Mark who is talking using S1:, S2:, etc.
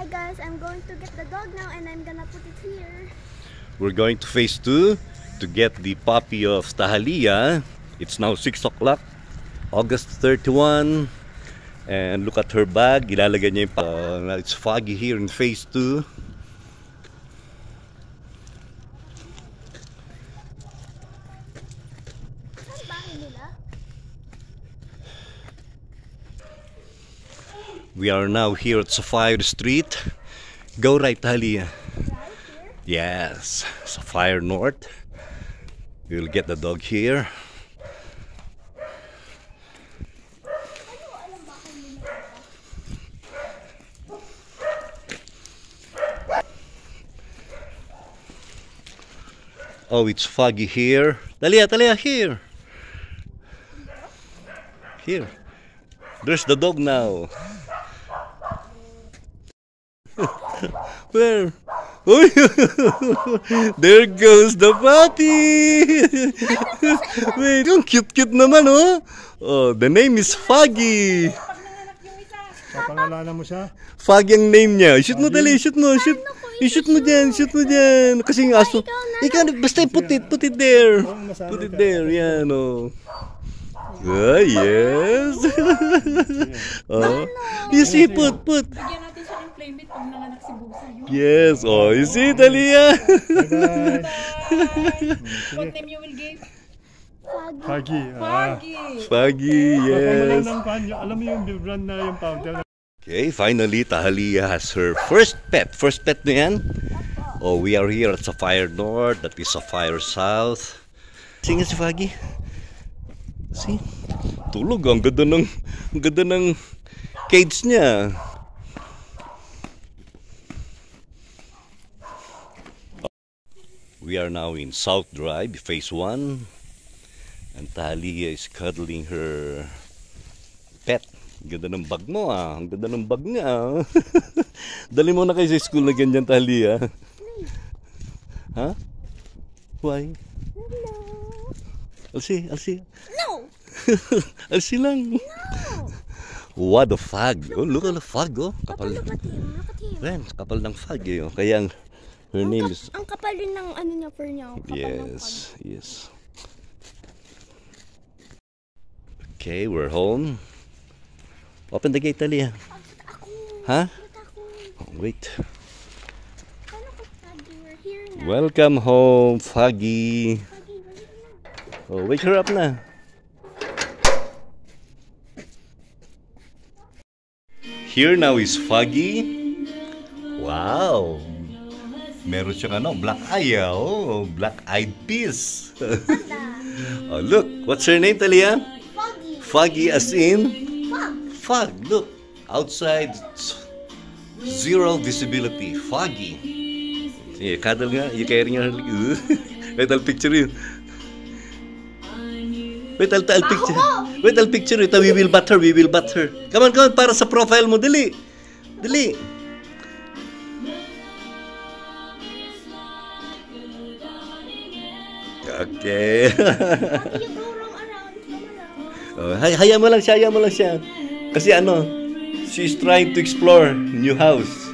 S1: guys, I'm going to get the dog now and I'm gonna put it here.
S2: We're going to phase 2 to get the puppy of Tahalia. It's now 6 o'clock, August 31. And look at her bag. Ilalagay niya yung it's foggy here in phase 2. We are now here at Sapphire Street. Go right, Tahalia. Yes, Sapphire North. We'll get the dog here. Oh, it's foggy here. Tahalia, here. Here. There's the dog now. Where? Oh, there goes the puppy. Wait, yung cute naman, oh. Oh, the name is Foggy.
S3: Papangalanan mo siya?
S2: Foggy ang name niya. Shoot mo, dali, shoot mo. Shoot mo dyan. Kasi yung aso. Ikaw, basta put it there. Put it there, yan, oh. Oh, yes. Oh. You see, put.
S4: Bigyan natin siya ng playmate pag nanganak si Busa.
S2: Yes, oh, you see, Tahalia.
S3: Bye-bye.
S4: What name you will give?
S3: Foggy.
S2: Foggy, yes.
S3: Alam mo yung brand na yung powder.
S2: Okay, finally, Tahalia has her first pet. First pet na yan. Oh, we are here at Sapphire North. That is Sapphire South. Sige si Foggy. See? Tulog. Ang ganda ng cage niya. We are now in South Drive, phase 1. And Tahalia is cuddling her pet. Ang ganda ng bag mo, ah. Ang ganda ng bag niya, ah. Dali mo na kayo sa school na ganyan, Tahalia. Ha? Why? Elsie.
S1: No!
S2: Elsie lang.
S1: No!
S2: What a fog. Oh, look at the fog, oh.
S1: Kapal, look at him.
S2: Man, kapal ng fog, eh. Oh. Kaya her name is...
S1: Ang kapal din ng ano niya, fur niya.
S2: Yes. Okay, we're home. Open the gate, Tahalia. Ha? Oh, wait. Welcome home, Foggy. Oh, wake her up na. Here now is Foggy. Wow. Meron siyang black eye. Oh, black-eyed peas. Oh, look. What's her name, Tahalia?
S1: Foggy.
S2: Foggy as in?
S1: Fog.
S2: Fog. Look. Outside, zero visibility. Foggy. Sige, cuddle nga. You carrying her. Wait, I'll picture you. Wait, I'll picture it. We will bat her. Come on, para sa profile mo. Dali. Okay.
S1: You go around.
S2: Oh, hayaan mo lang siya. Kasi she's trying to explore new house.